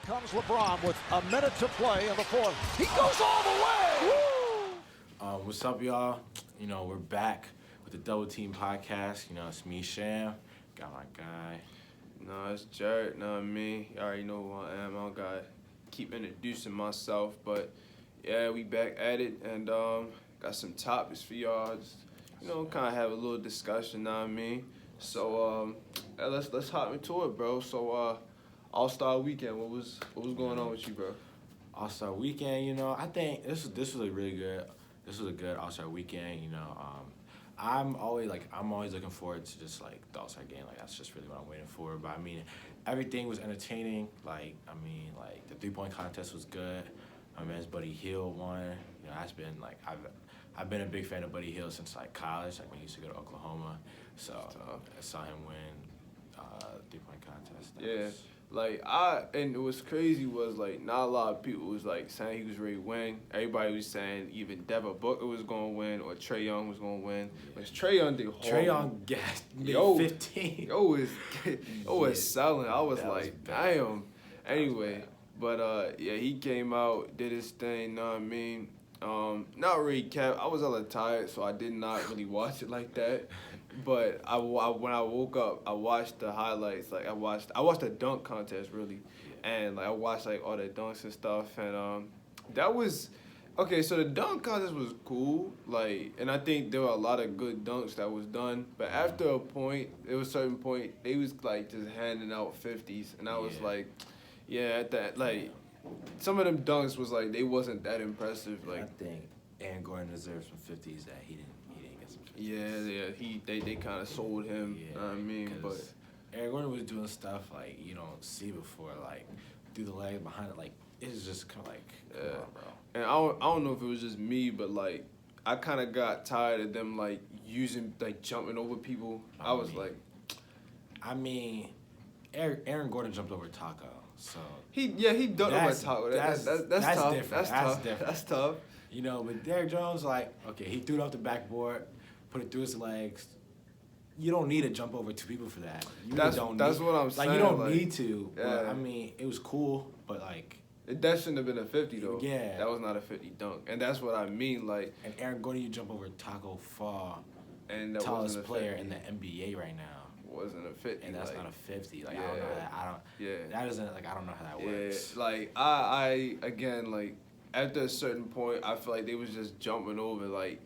comes LeBron with a minute to play in the fourth. He goes all the way! Woo! What's up, y'all? You know, we're back with the Double Team Podcast. You know, it's me, Sham. Got my guy. No, it's Jared. No, me. You already know who I am. I don't gotta keep introducing myself, but yeah, we back at it, and got some topics for y'all. Just, kind of have a little discussion. Know what I mean? So let's hop into it, bro. So All-Star Weekend. What was going on with you, bro? All-Star Weekend. I think this was a good All-Star Weekend. I'm always looking forward to just like the All-Star game. Like that's just really what I'm waiting for. But I mean, everything was entertaining. Like the 3-point contest was good. My man's Buddy Hield won. That's been like I've been a big fan of Buddy Hield since like college. Like when he used to go to Oklahoma. So I saw him win 3-point contest. And what's crazy was like not a lot of people was like saying he was ready to win. Everybody was saying even Devin Booker was gonna win or Trae Young was gonna win. But Trae Young did horrible. Trae Young got 15. was selling. I was like, bad. damn. Anyway, but he came out, did his thing. Know what I mean? Not really kept. I was a little tired, so I did not really watch it like that. But when I woke up, I watched the highlights. Like I watched the dunk contest really, and like I watched like all the dunks and stuff. And that was okay. So the dunk contest was cool. Like, and I think there were a lot of good dunks that was done. But after a point, there was a certain point they was like just handing out 50s, and I was like, at that like. Some of them dunks was like they wasn't that impressive. Like I think Aaron Gordon deserves some 50s that he didn't get some 50s. They kind of sold him. Yeah, know what I mean, but Aaron Gordon was doing stuff like you don't see before, like through the leg behind it. Like it's just kind of like come on, bro. And I don't know if it was just me, but like I kind of got tired of them like using like jumping over people. Aaron Gordon jumped over Taco. So he dunked over Taco. That's tough. Different. That's tough. With Derrick Jones, like, okay, he threw it off the backboard, put it through his legs. You don't need to jump over two people for that. That's what I'm saying. Like, you don't need to. Yeah. But, I mean, it was cool, but, like... That shouldn't have been a 50, though. Yeah. That was not a 50 dunk. And that's what I mean, like... And Aaron Gordon, you jump over Taco Fall, and that tallest player in the NBA right now. Wasn't a 50, and that's not a 50. Like I don't know that. That isn't like I don't know how that works. Like I again like after a certain point, I feel like they was just jumping over like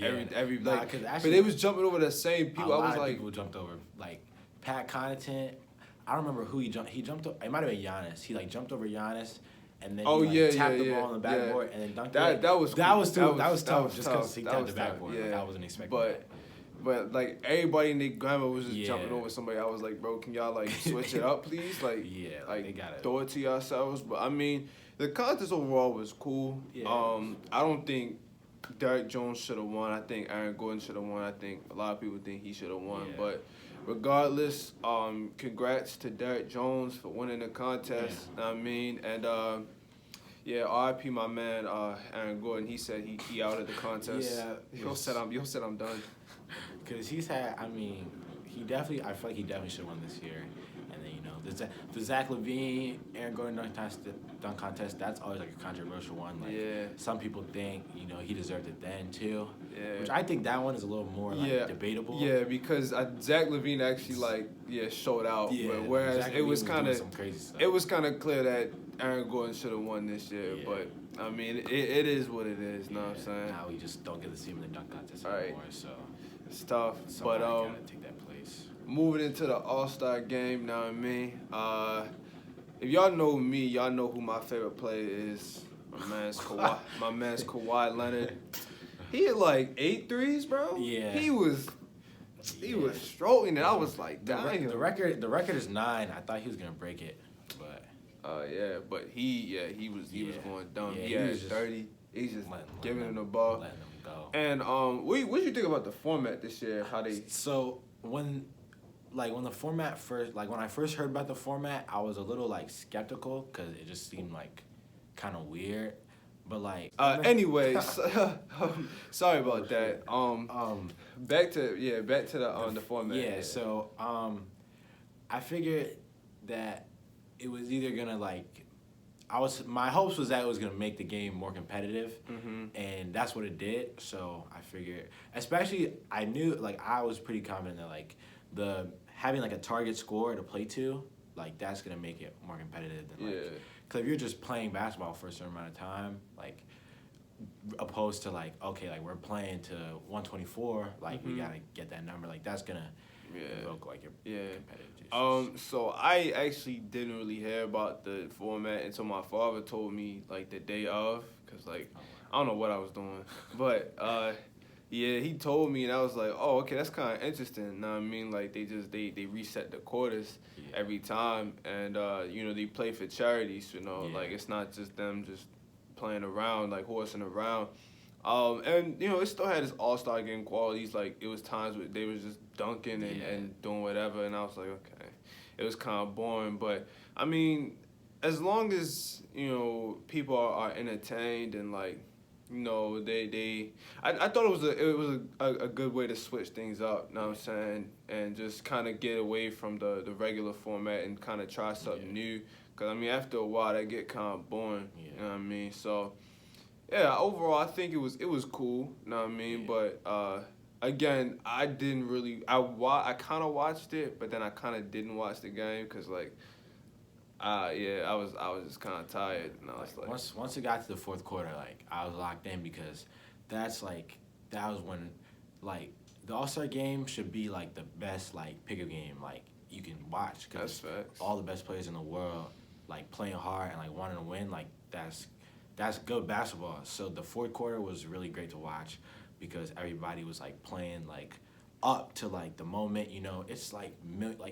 every like, but they was jumping over the same people. I was like, people jumped over like Pat Connaughton. I don't remember who he jumped. He jumped. It might have been Giannis. He like jumped over Giannis. And then he tapped the ball on the backboard and then dunked it. That was tough just because he tapped the backboard. Yeah. Like, I wasn't expecting that. But like everybody in their grandma was just jumping over somebody. I was like, bro, can y'all like switch it up, please? Like, they gotta throw it to yourselves. But I mean, the contest overall was cool. Yeah. I don't think Derrick Jones should have won. I think Aaron Gordon should have won. I think a lot of people think he should have won. Yeah. But regardless, congrats to Derrick Jones for winning the contest. Yeah. I mean, and RIP my man Aaron Gordon. He said he out of the contest. Yeah. Yo said I'm done. Because he's had, I feel like he definitely should have won this year. And then, the Zach LaVine, Aaron Gordon dunk contest, that's always like a controversial one. Like, some people think, he deserved it then too. Yeah. Which I think that one is a little more like debatable. Yeah, because Zach LaVine actually showed out. Yeah. But whereas it was kind of clear that Aaron Gordon should have won this year. Yeah. But I mean, it is what it is. Know what I'm saying? Now we just don't get to see him in the dunk contest anymore. So. It's tough, but gotta take that place. Moving into the All-Star game, know what I mean? If y'all know me, y'all know who my favorite player is. My man's Kawhi Leonard. He had like 8 threes, bro. Yeah. He was stroking, and I was like, dang. The record is 9. I thought he was gonna break it, but. But he was going dumb. Yeah, he had 30. He's just giving him the ball. Letting him go. And what did you think about the format this year? How they? So when the format first, like when I first heard about the format, I was a little like skeptical because it just seemed like kind of weird. But like. Anyways, sorry about that. Back to the format. Yeah. So I figured that it was either gonna like my hopes was that it was gonna make the game more competitive, and that's what it did. So I figured, especially I knew like I was pretty confident that like the having like a target score to play to, like that's gonna make it more competitive than like, because if you're just playing basketball for a certain amount of time, like opposed to like okay like we're playing to 124, like we gotta get that number, like that's gonna evoke like your competitive juices. So I actually didn't really hear about the format until my father told me like the day of, cause like I don't know what I was doing, but yeah, he told me and I was like, oh okay, that's kind of interesting. You know what I mean? Like they reset the quarters every time, and you know they play for charities. You know, like it's not just them just playing around like horsing around. And you know it still had its all-star game qualities. Like it was times where they was just dunking and doing whatever, and I was like, okay, it was kind of boring. But I mean, as long as you know people are entertained and like you know I thought it was a good way to switch things up. You know what I'm saying, and just kind of get away from the regular format and kind of try something new. Cause I mean after a while that get kind of boring. You know what I mean, so. Yeah, overall, I think it was cool. You know what I mean? But again, I didn't really. I kind of watched it, but then I kind of didn't watch the game because like, I was just kind of tired, and I was like, once it got to the fourth quarter, like I was locked in because that was when like the All-Star game should be like the best like pickup game like you can watch because all the best players in the world like playing hard and like wanting to win, like that's good basketball. So the fourth quarter was really great to watch because everybody was like playing like up to like the moment. You know, it's like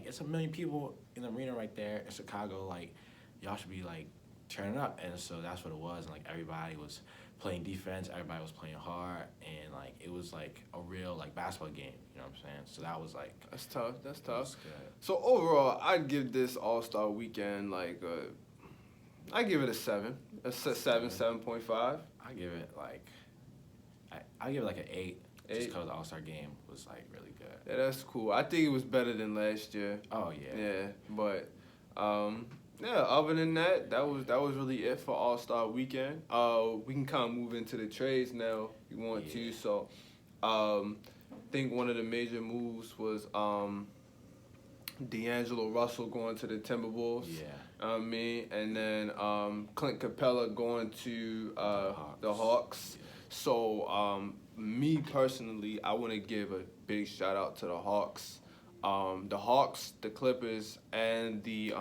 it's a million people in the arena right there in Chicago. Like y'all should be like turning up, and so that's what it was. And like everybody was playing defense, everybody was playing hard, and like it was like a real like basketball game. You know what I'm saying? So that was like that's tough. That's tough. So overall, I'd give this All-Star weekend like I give it a 7. A 7.5. I give it like I give it like an 8. Just because the All-Star game was like really good. Yeah, that's cool. I think it was better than last year. Oh yeah. Yeah, but yeah. Other than that, that was really it for All-Star weekend. We can kind of move into the trades now if you want to. So, I think one of the major moves was D'Angelo Russell going to the Timberwolves. Yeah. I mean, and then Clint Capella going to the Hawks. Yeah. So, me personally, I want to give a big shout out to the Hawks. The Hawks, the Clippers, and the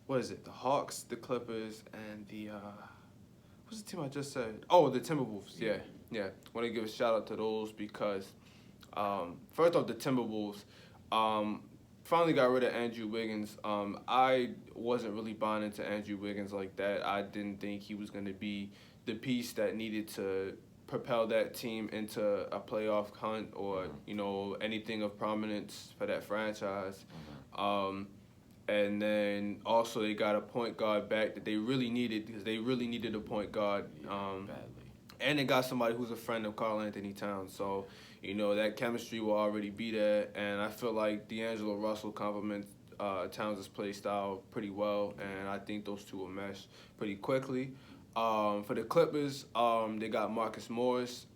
what is it? The Hawks, the Clippers, and the what's the team I just said? Oh, the Timberwolves. Yeah. Want to give a shout out to those because first off, the Timberwolves finally got rid of Andrew Wiggins. I wasn't really buying into Andrew Wiggins like that. I didn't think he was going to be the piece that needed to propel that team into a playoff hunt or you know anything of prominence for that franchise. And then also they got a point guard back that they really needed because they really needed a point guard. Badly. And they got somebody who's a friend of Karl Anthony Towns. So, you know, that chemistry will already be there. And I feel like D'Angelo Russell complements Towns' play style pretty well. And I think those two will mesh pretty quickly. For the Clippers, they got Marcus Morris,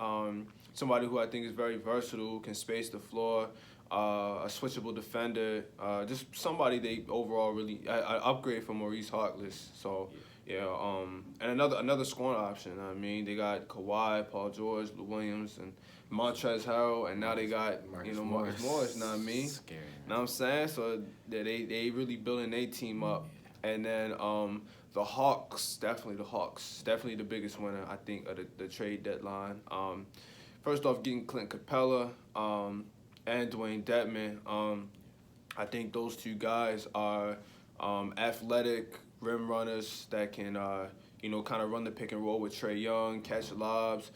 somebody who I think is very versatile, can space the floor, a switchable defender, just somebody they overall really upgrade from Maurice Harkless. So, and another scoring option. I mean, they got Kawhi, Paul George, Lou Williams, and Montrezl Harrell, and now they got Marcus Morris. Know what I mean? Scary. Know what I'm saying? So they really building their team up, and then the Hawks, definitely the biggest winner I think of the trade deadline. First off, getting Clint Capella and Dwayne Dedmon. I think those two guys are athletic rim runners that can, kind of run the pick and roll with Trae Young, catch lobs.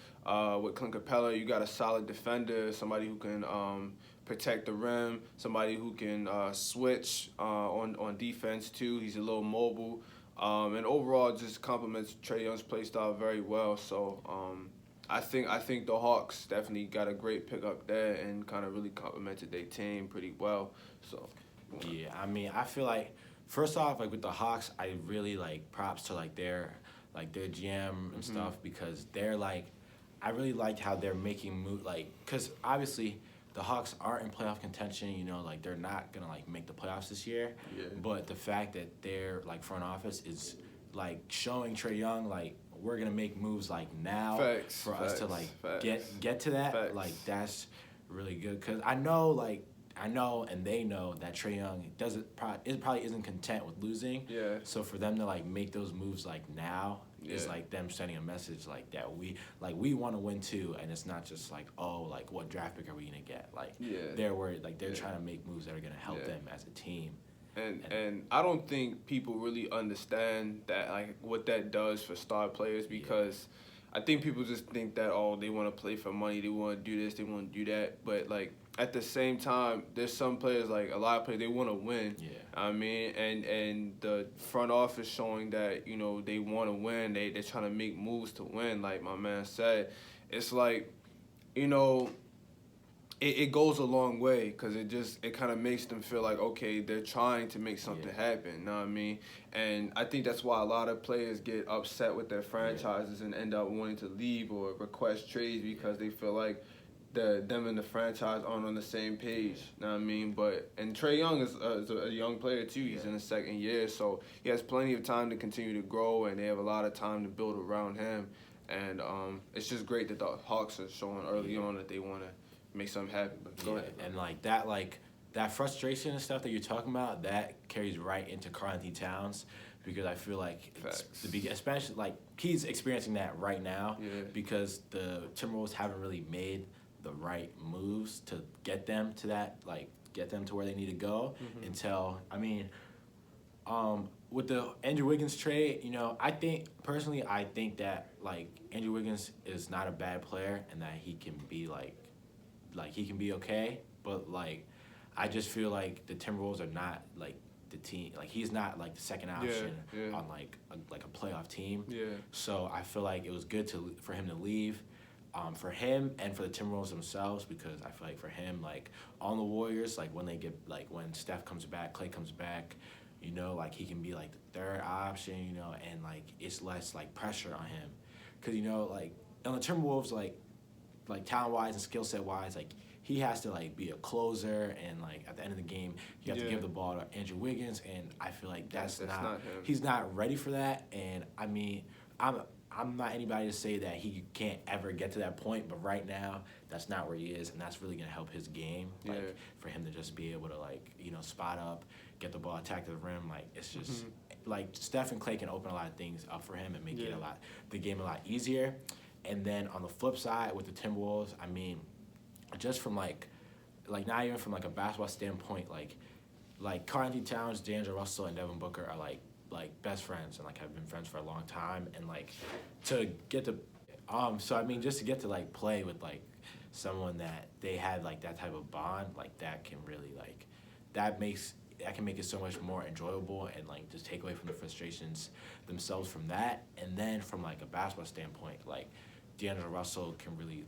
With Clint Capella, you got a solid defender, somebody who can protect the rim, somebody who can switch on defense too. He's a little mobile, and overall just complements Trae Young's play style very well. So I think the Hawks definitely got a great pickup there and kind of really complemented their team pretty well. So yeah, I mean, I feel like first off, like with the Hawks, I really like props to like their GM and stuff because they're like, I really liked how they're making move like because obviously the Hawks aren't in playoff contention. You know, like they're not gonna like make the playoffs this year. Yeah. But the fact that their like front office is like showing Trae Young like we're gonna make moves like now Facts, for us to like get to that Facts. like that's really good because I know and they know that Trae Young probably isn't content with losing. Yeah. So for them to like make those moves like now is Yeah. like them sending a message like that we want to win too, and it's not just like like what draft pick are we gonna get? Like they're worried like they're trying to make moves that are gonna help them as a team. And I don't think people really understand that like what that does for star players because I think people just think that they want to play for money, they want to do this, they want to do that, but like at the same time there's some players like a lot of players they want to win. Yeah. I mean and the front office showing that they want to win, they're trying to make moves to win like my man said. It's like it goes a long way because it kind of makes them feel like, okay, they're trying to make something happen, you know what I mean? And I think that's why a lot of players get upset with their franchises and end up wanting to leave or request trades because they feel like them and the franchise aren't on the same page, you know what I mean? And Trae Young is a young player too. He's in his second year, so he has plenty of time to continue to grow, and they have a lot of time to build around him. And it's just great that the Hawks are showing early on that they want to make something happen. But go ahead. And that frustration and stuff that you're talking about, that carries right into Karl-Anthony Towns because I feel like especially like he's experiencing that right now because the Timberwolves haven't really made the right moves to get them to that get them to where they need to go until with the Andrew Wiggins trade, I think that like Andrew Wiggins is not a bad player and that he can be he can be okay, but like I just feel like the Timberwolves are not like the team. Like he's not like the second option on like a playoff team. Yeah. So I feel like it was good for him to leave, for him and for the Timberwolves themselves because I feel like for him like on the Warriors like when when Steph comes back, Klay comes back, like he can be like the third option, and like it's less like pressure on him, cause like on the Timberwolves like talent wise and skill set wise, like he has to like be a closer and like at the end of the game you have to give the ball to Andrew Wiggins, and I feel like that's not him. He's not ready for that, and I mean I'm not anybody to say that he can't ever get to that point, but right now that's not where he is, and that's really gonna help his game. Like for him to just be able to spot up, get the ball, attack to the rim. Like it's just like Steph and Klay can open a lot of things up for him and make the game a lot easier. And then on the flip side with the Timberwolves, I mean, just from like not even from like a basketball standpoint, like Karl-Anthony Towns, D'Angelo Russell, and Devin Booker are like best friends and like have been friends for a long time, and like to get to so I mean just to get to like play with like someone that they had like that type of bond, like that can really like that can make it so much more enjoyable and like just take away from the frustrations themselves from that. And then from like a basketball standpoint, like D'Angelo Russell can really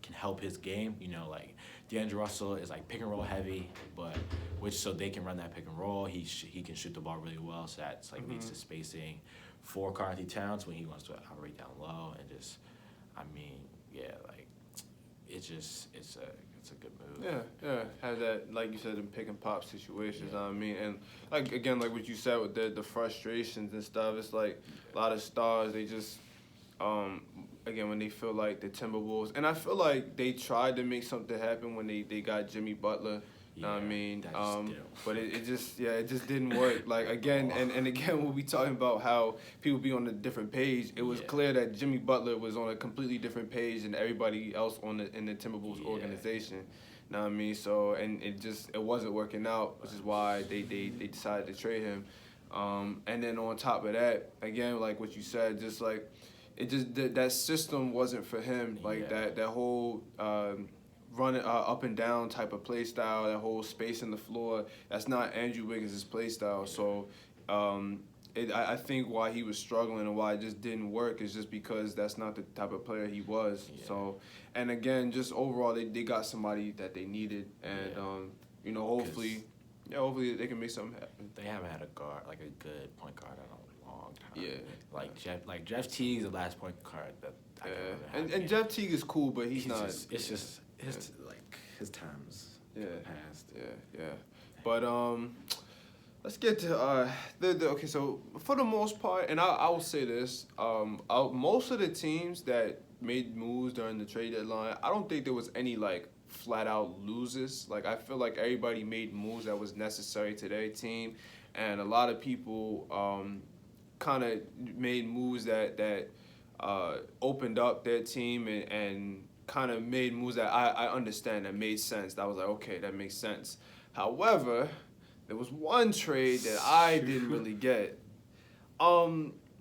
can help his game. Like D'Angelo Russell is like pick and roll heavy, but so they can run that pick and roll. He can shoot the ball really well, so that's like makes the spacing for Karl-Anthony Towns when he wants to operate down low and just it's a good move. Yeah. Have that, like you said, in pick and pop situations. I mean, and like again, like what you said with the frustrations and stuff. It's like a lot of stars. They just again when they feel like the Timberwolves, and I feel like they tried to make something happen when they got Jimmy Butler. I mean, but it just didn't work. Like again, and again, when we talking about how people be on a different page, it was clear that Jimmy Butler was on a completely different page than everybody else in the Timberwolves organization. Know what I mean? So and it wasn't working out, which is why they decided to trade him. And then on top of that, again, like what you said, just like it just that system wasn't for him. Like that whole. Running up and down type of play style, that whole space in the floor, that's not Andrew Wiggins' play style. So I think why he was struggling and why it just didn't work is just because that's not the type of player he was. So, and again, just overall, they got somebody that they needed, and hopefully Yeah, hopefully they can make something happen. They haven't had a guard, like a good point guard in a long time. Yeah. Like Jeff Teague's the last point guard that I can remember. And Jeff Teague is cool, but he's not. It's just his time's past. Yeah. But let's get to okay. So for the most part, and I will say this, most of the teams that made moves during the trade deadline, I don't think there was any like flat out losers. Like I feel like everybody made moves that was necessary to their team, and a lot of people kind of made moves that opened up their team and kind of made moves that I understand that made sense. That was like, okay, that makes sense. However, there was one trade that I didn't really get.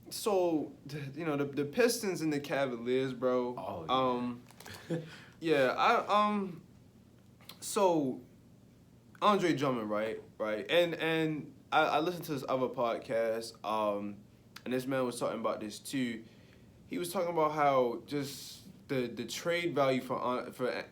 So you know the Pistons and the Cavaliers, bro. Oh, yeah. So Andre Drummond, right, and I listened to this other podcast, and this man was talking about this too. He was talking about how just the trade value for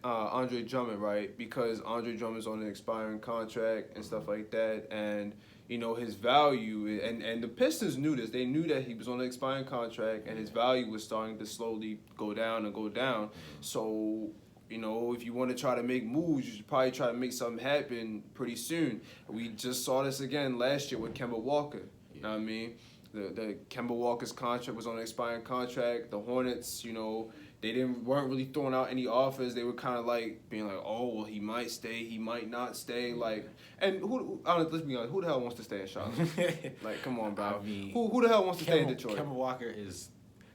Andre Drummond, right? Because Andre Drummond's on an expiring contract and stuff like that, and you know his value, and the Pistons knew this. They knew that he was on an expiring contract, and his value was starting to slowly go down and go down. So you know, if you want to try to make moves, you should probably try to make something happen pretty soon. We just saw this again last year with Kemba Walker. You know what I mean? The Kemba Walker's contract was on an expiring contract. The Hornets, you know, they weren't really throwing out any offers. They were kind of like being like, oh, well, he might stay, he might not stay. Like, and let's be honest, who the hell wants to stay in Charlotte? Like, come on, bro. I mean, who the hell wants to stay in Detroit? Kemba Walker is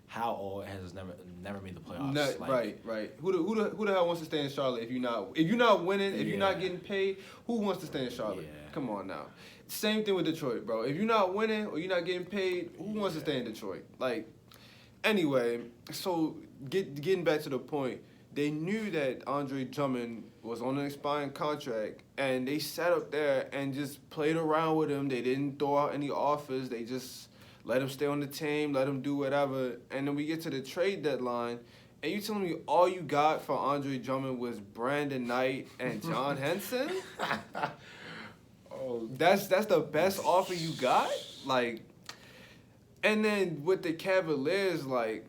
how old has never made the playoffs. Right. Who the hell wants to stay in Charlotte if you're not winning, if you're not getting paid? Who wants to stay in Charlotte? Yeah. Come on now. Same thing with Detroit, bro. If you're not winning or you're not getting paid, who wants to stay in Detroit? Like, anyway, so getting back to the point, they knew that Andre Drummond was on an expiring contract, and they sat up there and just played around with him. They didn't throw out any offers. They just let him stay on the team, let him do whatever. And then we get to the trade deadline, and you telling me all you got for Andre Drummond was Brandon Knight and John Henson? Oh, that's the best offer you got? Like, and then with the Cavaliers, like,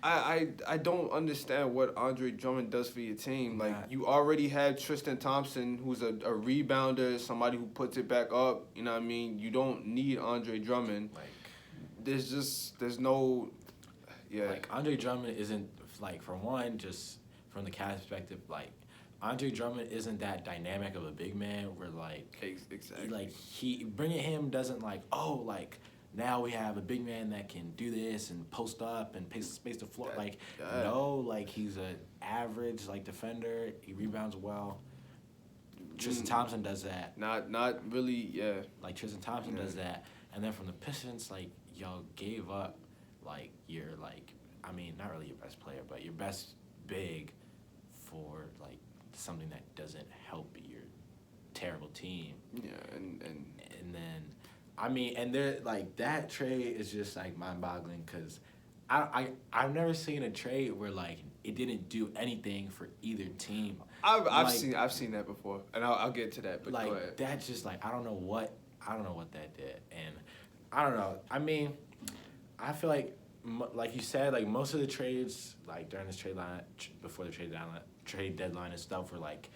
I don't understand what Andre Drummond does for your team. Like, you already have Tristan Thompson, who's a rebounder, somebody who puts it back up. You know what I mean? You don't need Andre Drummond. Like, there's no, Like, Andre Drummond isn't, like, for one, just from the Cavs perspective, like, Andre Drummond isn't that dynamic of a big man where, like, exactly. Like, bringing him doesn't, like, oh, like, now we have a big man that can do this and post up and space the floor. No, like, he's an average, like, defender. He rebounds well. Tristan Thompson does that. Not really, yeah. Like, Tristan Thompson does that. And then from the Pistons, like, y'all gave up, like, your, like, I mean, not really your best player, but your best big for, like, something that doesn't help your terrible team. Yeah, and then, I mean, and they're like that trade is just like mind-boggling because I've never seen a trade where like it didn't do anything for either team. I've seen that before, and I'll get to that. But like go ahead. That's just like I don't know what that did, and I don't know. I mean, I feel like you said, like most of the trades like during this trade line before the trade deadline and stuff were like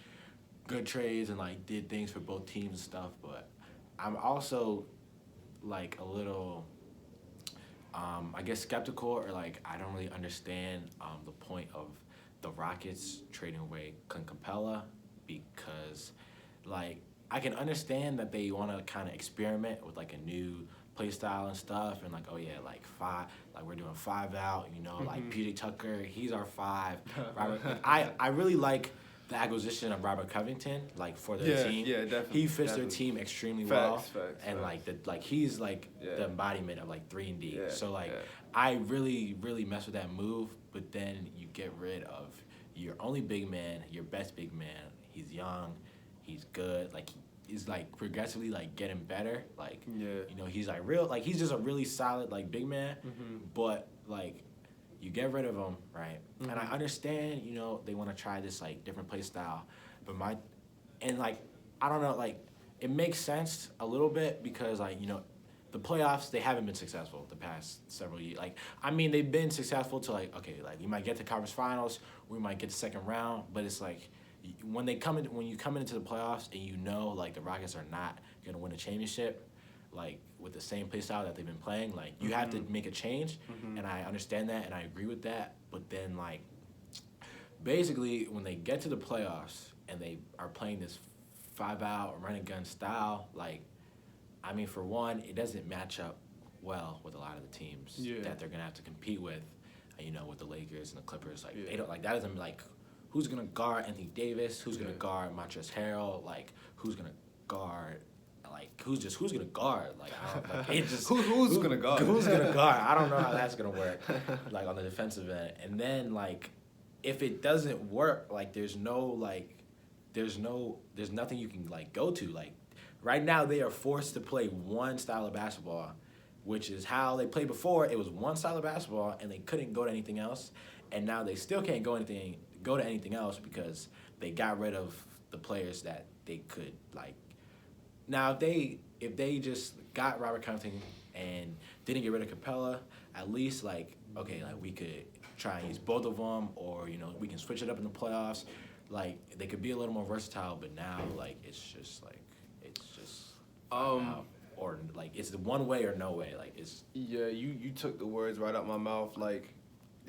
good trades and like did things for both teams and stuff, but I'm also like a little I guess skeptical or like I don't really understand the point of the Rockets trading away Clint Capella because like I can understand that they want to kind of experiment with like a new play style and stuff and like oh yeah like we're doing 5 out, you know, like PJ Tucker, he's our 5. Robert, I really like the acquisition of Robert Covington, like for their team. Yeah, definitely. He fits their team extremely well, and like he's like the embodiment of like 3-and-D. Yeah, so like I really mess with that move, but then you get rid of your only big man, your best big man. He's young, he's good, like he's like progressively like getting better. Like you know he's like he's just a really solid like big man, but like. You get rid of him, right? And I understand, you know, they want to try this like different play style, but I don't know, like it makes sense a little bit because like the playoffs, they haven't been successful the past several years. Like, I mean, they've been successful to like, okay, like we might get to conference finals, we might get to second round, but it's like when you come into the playoffs and like the Rockets are not gonna win a championship, like with the same play style that they've been playing, like you have to make a change, and I understand that and I agree with that. But then like, basically when they get to the playoffs and they are playing this 5-out run and gun style, like, I mean, for one, it doesn't match up well with a lot of the teams that they're gonna have to compete with, with the Lakers and the Clippers. Like they don't like that doesn't like who's gonna guard Anthony Davis, who's gonna guard Montrezl Harrell, like who's gonna guard who's gonna guard like I don't like it just who's gonna guard who's gonna guard I don't know how that's gonna work like on the defensive end. And then like if it doesn't work, like there's nothing you can like go to. Like right now they are forced to play one style of basketball, which is how they played before. It was one style of basketball and they couldn't go to anything else, and now they still can't go to anything else because they got rid of the players that they could like. Now if they just got Robert Covington and didn't get rid of Capella, at least like okay, like we could try and use both of them, or we can switch it up in the playoffs. Like they could be a little more versatile, but now like it's just or like it's the one way or no way. Like it's you took the words right out my mouth. Like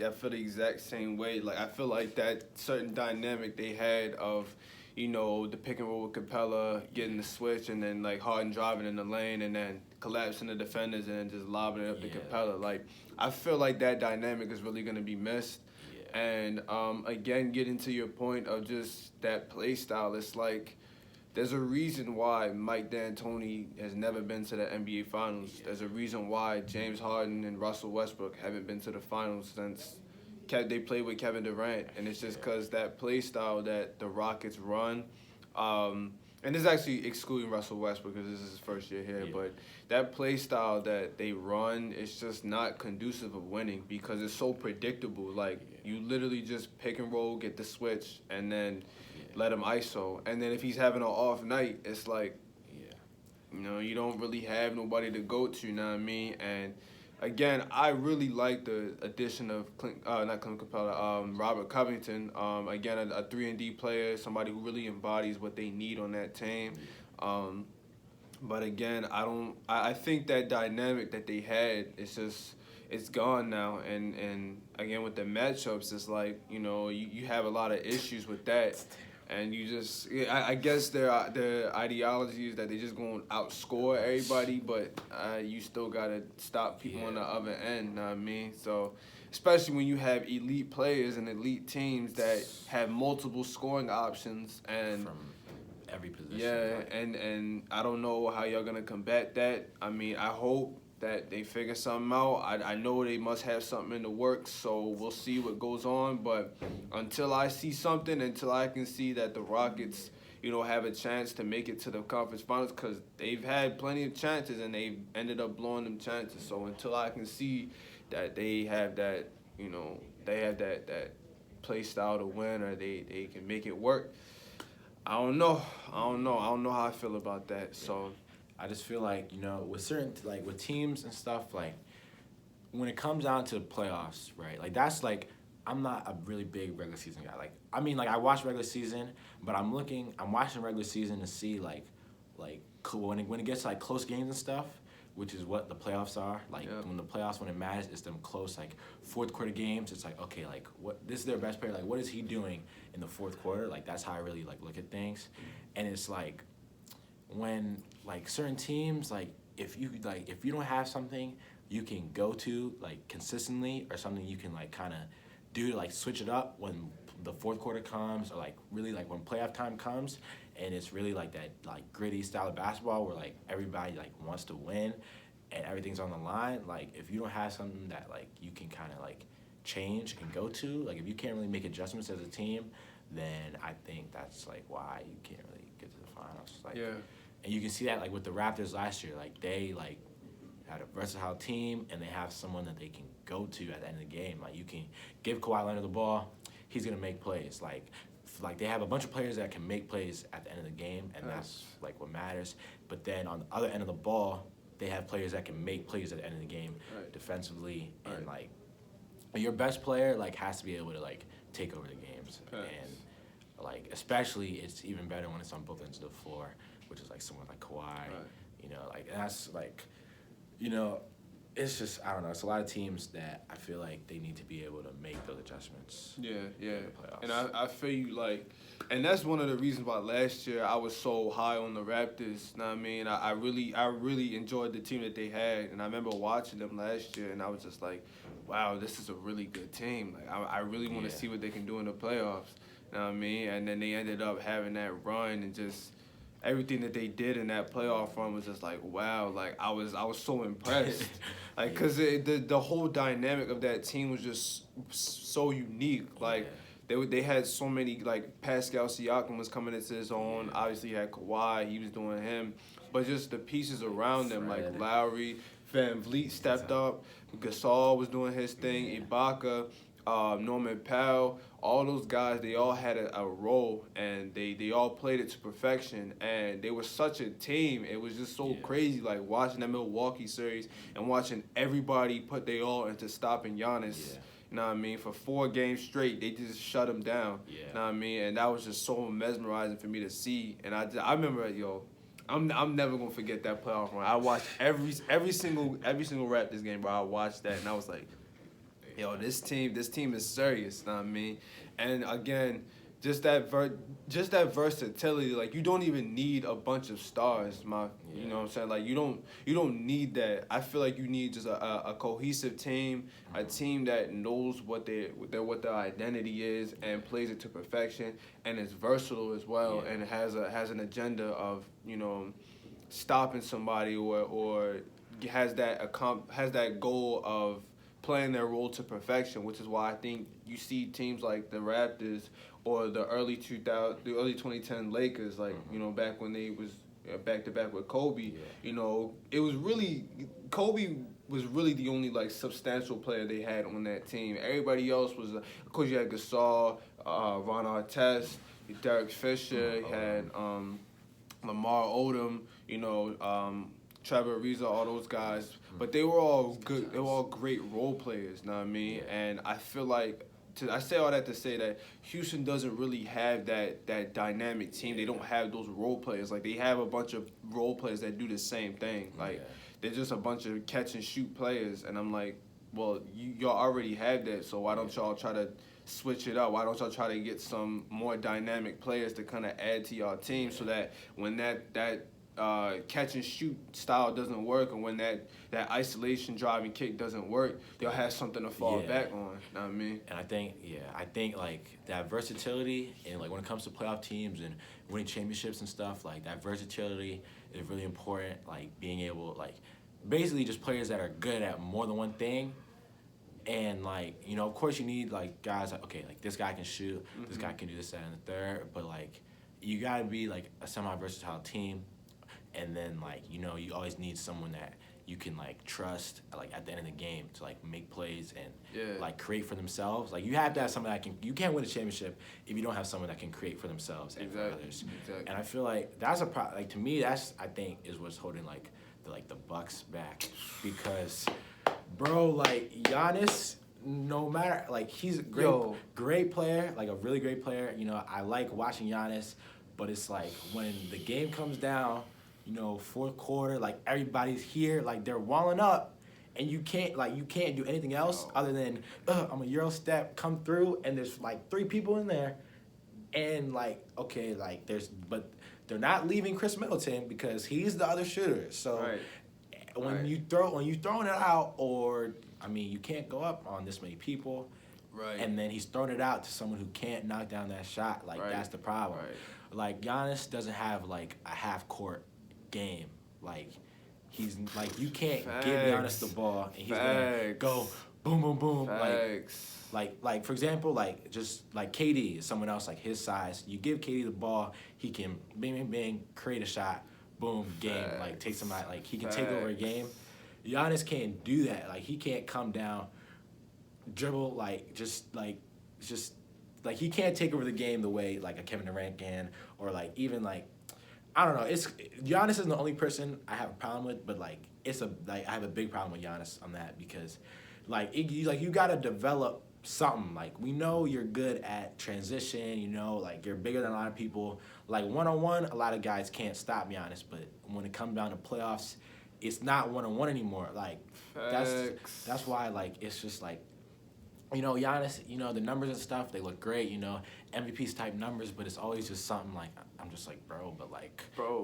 I feel the exact same way. Like I feel like that certain dynamic they had of the pick and roll with Capella, getting the switch, and then like Harden driving in the lane, and then collapsing the defenders, and then just lobbing it up to Capella. Like I feel like that dynamic is really gonna be missed. Yeah. And again, getting to your point of just that play style, it's like there's a reason why Mike D'Antoni has never been to the NBA Finals. Yeah. There's a reason why James Harden and Russell Westbrook haven't been to the Finals since they played with Kevin Durant, and it's just because that play style that the Rockets run, and this is actually excluding Russell Westbrook because this is his first year here, but that play style that they run is just not conducive of winning because it's so predictable. Like you literally just pick and roll, get the switch, and then let him ISO. And then if he's having an off night, it's like, you don't really have nobody to go to, you know what I mean? And again, I really like the addition of not Clint Capella, Robert Covington. Again, a 3-and-D player, somebody who really embodies what they need on that team. But again, I think that dynamic that they had, it's gone now. And again, with the matchups, it's like, you have a lot of issues with that. And you just, I guess their ideology is that they just going to outscore everybody, but you still got to stop people on the other end, know what I mean? So, especially when you have elite players and elite teams that have multiple scoring options. And from every position. Yeah, and I don't know how y'all going to combat that. I mean, I hope that they figure something out. I know they must have something in the works, so we'll see what goes on. But until I see something, until I can see that the Rockets, have a chance to make it to the conference finals, because they've had plenty of chances and they've ended up blowing them chances. So until I can see that they have that, that play style to win, or they can make it work, I don't know how I feel about that. So I just feel like, with certain, like, with teams and stuff, like, when it comes down to playoffs, right, like, that's, like, I'm not a really big regular season guy. Like, I mean, like, I watch regular season, but I'm watching regular season to see, like, when it gets to, like, close games and stuff, which is what the playoffs are. Like, when the playoffs, when it matters, it's them close, like, fourth quarter games. It's like, okay, like, this is their best player. Like, what is he doing in the fourth quarter? Like, that's how I really, like, look at things. And it's, like, when like certain teams, like if you don't have something you can go to like consistently, or something you can like kind of do to like switch it up when the fourth quarter comes, or like really like when playoff time comes, and it's really like that like gritty style of basketball where like everybody like wants to win and everything's on the line. Like if you don't have something that like you can kind of like change and go to, like if you can't really make adjustments as a team, then I think that's like why you can't really get to the finals. Like, and you can see that like with the Raptors last year, like they like had a versatile team and they have someone that they can go to at the end of the game. Like you can give Kawhi Leonard the ball, he's gonna make plays. Like like they have a bunch of players that can make plays at the end of the game, and that's like what matters. But then on the other end of the ball, they have players that can make plays at the end of the game defensively, and like your best player like has to be able to like take over the games, and like especially it's even better when it's on both ends of the floor, which is like someone like Kawhi, you know, like and that's like, you know. It's just, I don't know, it's a lot of teams that I feel like they need to be able to make those adjustments. Yeah. In the playoffs. And I feel you, like, and that's one of the reasons why last year I was so high on the Raptors. You know what I mean? I really enjoyed the team that they had. And I remember watching them last year, and I was just like, wow, this is a really good team. Like, I really want to see what they can do in the playoffs. You know what I mean? And then they ended up having that run, and just everything that they did in that playoff run was just like, wow, like I was so impressed. Like, because the whole dynamic of that team was just so unique. Like, they had so many, like, Pascal Siakam was coming into his own. Obviously, you had Kawhi. He was doing him. But just the pieces around them, like Lowry, Van Vliet stepped up. Gasol was doing his thing. Ibaka, Norman Powell, all those guys, they all had a role, and they all played it to perfection, and they were such a team. It was just so crazy, like watching that Milwaukee series and watching everybody put their all into stopping Giannis. You know what I mean? For 4 games straight, they just shut him down. You know what I mean? And that was just so mesmerizing for me to see. And I remember, I'm never gonna forget that playoff run. I watched every single Raptors game, bro. I watched that, and I was like, yo, this team is serious, you know what I mean? And again, just that versatility, like you don't even need a bunch of stars, you know what I'm saying? Like you don't need that. I feel like you need just a cohesive team, a team that knows what their identity is and plays it to perfection, and is versatile as well, and has an agenda of, you know, stopping somebody or has that goal of playing their role to perfection, which is why I think you see teams like the Raptors or the early 2010 Lakers, like, you know, back when they was back to back with Kobe, you know, Kobe was really the only like substantial player they had on that team. Everybody else was, of course, you had Gasol, Ron Artest, Derek Fisher, you had Lamar Odom, you know, Trevor Ariza, all those guys, but they were all good. They were all great role players. You know what I mean? And I feel like I say all that to say that Houston doesn't really have that dynamic team. They don't have those role players. Like, they have a bunch of role players that do the same thing. Like, they're just a bunch of catch and shoot players. And I'm like, well, y'all already have that, so why don't y'all try to switch it up? Why don't y'all try to get some more dynamic players to kind of add to y'all team, so that when that catch and shoot style doesn't work, and when that isolation drive and kick doesn't work, they'll have something to fall back on. You know what I mean? And I think like that versatility, and like when it comes to playoff teams and winning championships and stuff, like that versatility is really important. Like being able, like basically just players that are good at more than one thing. And like, you know, of course you need like guys like, okay, like this guy can shoot, this guy can do this, that, and the third, but like you gotta be like a semi-versatile team. And then, like, you know, you always need someone that you can, like, trust, like, at the end of the game to, like, make plays and, like, create for themselves. Like, you have to have someone that can – you can't win a championship if you don't have someone that can create for themselves and for others. Exactly. And I feel like that's like, to me, that's, I think, is what's holding, like, the Bucks back. Because, bro, like, Giannis, no matter – like, he's a great player, like, a really great player. You know, I like watching Giannis, but it's like when the game comes down – you know, fourth quarter, like everybody's here, like they're walling up, and you can't do anything else other than I'm a Euro step, come through, and there's like 3 people in there, and like okay, like but they're not leaving Chris Middleton because he's the other shooter. So when you throwing it out, or I mean, you can't go up on this many people, and then he's throwing it out to someone who can't knock down that shot. Like that's the problem. Like Giannis doesn't have like a half court game. Like he's like, you can't give Giannis the ball and he's gonna go boom boom boom. Like for example, like just like KD is someone else like his size. You give KD the ball, he can bing bing bing, create a shot, boom, game. Like take somebody, like he can take over a game. Giannis can't do that. Like he can't come down, dribble, just like he can't take over the game the way like a Kevin Durant can, or like even like I don't know. It's Giannis isn't the only person I have a problem with, but like I have a big problem with Giannis on that because like you gotta develop something. Like we know you're good at transition, you know, like you're bigger than a lot of people. Like 1-on-1, a lot of guys can't stop Giannis, but when it comes down to playoffs, it's not 1-on-1 anymore. Like that's why like it's just like, you know, Giannis, you know, the numbers and stuff, they look great, you know, MVP's type numbers, but it's always just something like I'm just like, bro,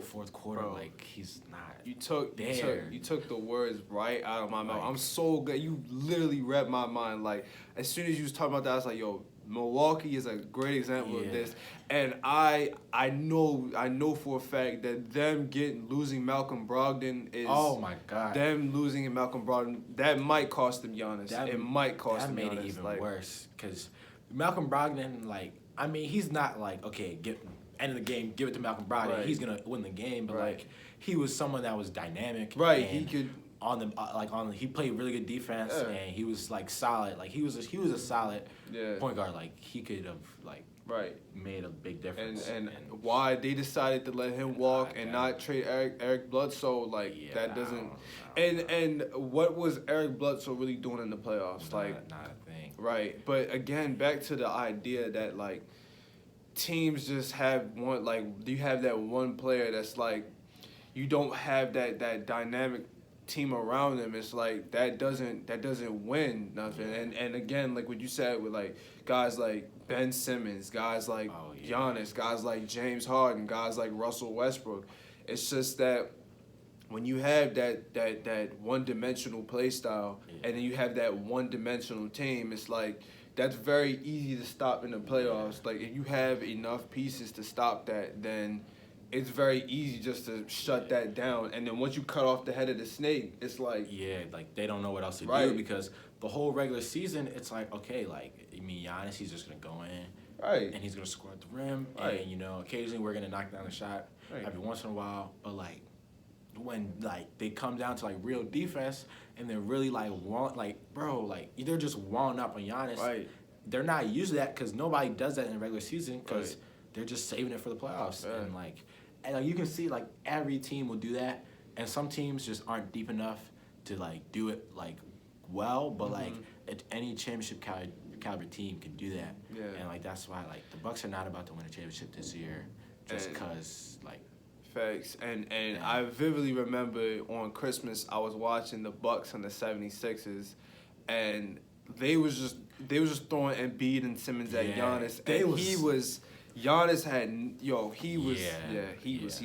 fourth quarter, like he's not. You took the words right out of my mouth. Like, I'm so good. You literally read my mind. Like as soon as you was talking about that, I was like, yo, Milwaukee is a great example of this. And I know for a fact that them losing Malcolm Brogdon is them losing Malcolm Brogdon, that might cost them Giannis. It might cost them Giannis. That made it even worse because Malcolm Brogdon, like, I mean, he's not like, okay, end of the game, give it to Malcolm Brogdon. Right. He's gonna win the game, but like he was someone that was dynamic. Right, and he could he played really good defense and he was like solid. Like he was a solid point guard. Like he could have like made a big difference. And why they decided to let him walk and not trade Eric Bledsoe, like that doesn't. And what was Eric Bledsoe really doing in the playoffs? Not a thing. Right, but again, back to the idea that like teams just have one, like you have that one player that's like you don't have that dynamic team around them. It's like that doesn't win nothing. And again, like what you said with like guys like Ben Simmons, guys like Giannis, guys like James Harden, guys like Russell Westbrook. It's just that when you have that one-dimensional play style and then you have that one-dimensional team, it's like that's very easy to stop in the playoffs. Like if you have enough pieces to stop that, then it's very easy just to shut that down. And then once you cut off the head of the snake, it's like like they don't know what else to do because the whole regular season, it's like, okay, like I mean Giannis, he's just gonna go in, and he's gonna score at the rim, and you know occasionally we're gonna knock down a shot every once in a while, but like when like they come down to like real defense and they're really like they're just walling up on Giannis. They're not used to that because nobody does that in the regular season because they're just saving it for the playoffs and like you can see like every team will do that and some teams just aren't deep enough to like do it like well, but like any championship caliber team can do that. And like that's why like the Bucks are not about to win a championship this year just because like. Facts. And I vividly remember on Christmas I was watching the Bucks and the 76ers and they was just throwing Embiid and Simmons at Giannis. He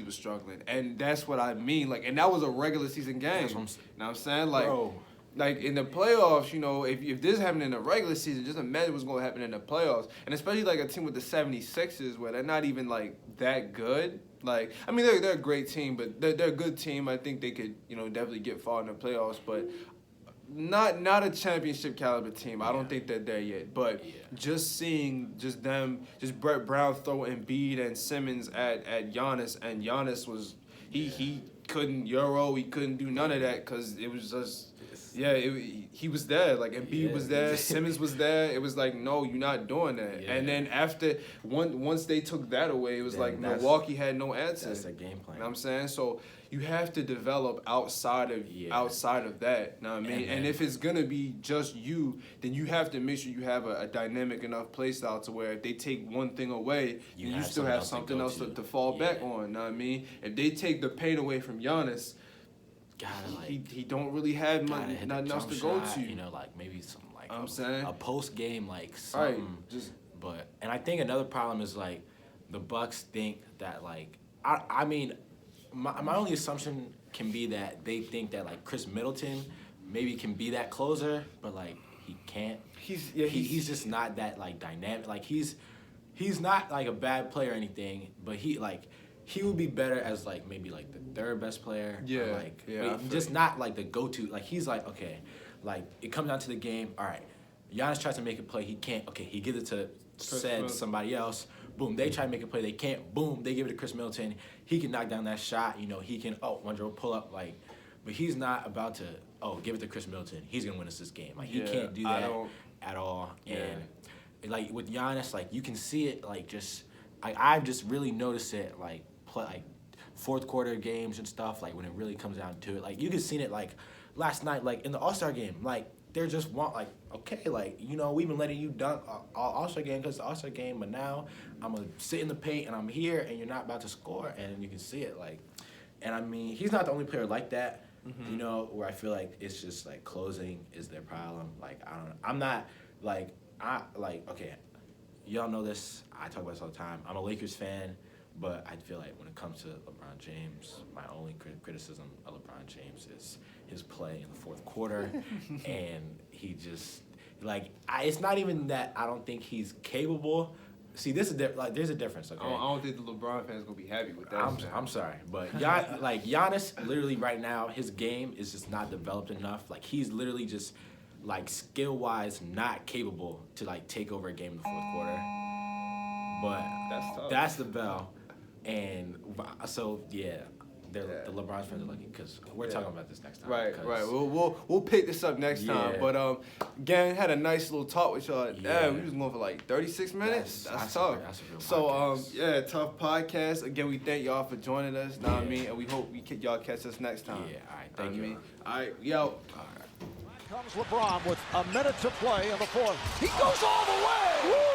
was struggling. And that's what I mean. Like, and that was a regular season game. You know what I'm saying? Like, like in the playoffs, you know, if this happened in the regular season, just imagine what's going to happen in the playoffs. And especially like a team with the 76ers where they're not even like that good. Like, I mean, they're a great team, but they're a good team. I think they could, you know, definitely get far in the playoffs, but not a championship caliber team. I don't think they're there yet. But just seeing Brett Brown throw Embiid and Simmons at Giannis, and Giannis was he couldn't he couldn't do none of that because it was just. He was there. Like Embiid was there, Simmons was there. It was like, no, you're not doing that. And then after once they took that away, it was like Milwaukee had no answer. That's their game plan. You know what I'm saying? So you have to develop outside of that. You know what I mean? And if it's gonna be just you, then you have to make sure you have a dynamic enough play style to where if they take one thing away, you still have something else to fall back on. You know what I mean? If they take the paint away from Giannis, he don't really have nothing else to go to. You know, like maybe some like I'm saying a post game like something. But I think another problem is like the Bucks think that like I mean my only assumption can be that they think that like Chris Middleton maybe can be that closer, but like he can't. He's just not that like dynamic. Like he's not like a bad player or anything, but he would be better as like maybe like the third best player. Just not like the go-to. Like he's like, okay, like it comes down to the game. All right, Giannis tries to make a play. He can't. Okay, he gives it to somebody else. Boom, they try to make a play. They can't. Boom, they give it to Chris Middleton. He can knock down that shot. You know, he can, one dribble pull up. Like, but he's not about to, give it to Chris Middleton. He's going to win us this game. Like, he can't do that at all. And like with Giannis, like you can see it, like just I've just really noticed it, like like fourth quarter games and stuff, like when it really comes down to it, like you can see it like last night, like in the All-Star game, like they're just like okay, like we've been letting you dunk all All-Star game because the All-Star game, but now I'm gonna sit in the paint and I'm here and you're not about to score, and you can see it like, and I mean he's not the only player like that. Where I feel like it's just like closing is their problem. Like I'm not like okay, y'all know this. I talk about this all the time. I'm a Lakers fan, but I feel like when it comes to LeBron James, my only criticism of LeBron James is his play in the fourth quarter, and he just it's not even that I don't think he's capable. See, this is there's a difference. Okay, I don't think the LeBron fans gonna be happy with that. I'm sorry, but Giannis, literally right now, his game is just not developed enough. Like he's literally just skill wise not capable to take over a game in the fourth quarter. But that's tough. That's the bell, and so yeah. The LeBron fans are lucky because we're talking about this next time. Right. We'll pick this up next time. But again, had a nice little talk with y'all. Yeah, we was going for 36 minutes. That's tough. That's a real so tough podcast. Again, we thank y'all for joining us. Know what I mean? And we hope y'all catch us next time. Yeah. All right. Thank you. All right. We out. Comes LeBron with a minute to play in the fourth. He goes all the way. Woo!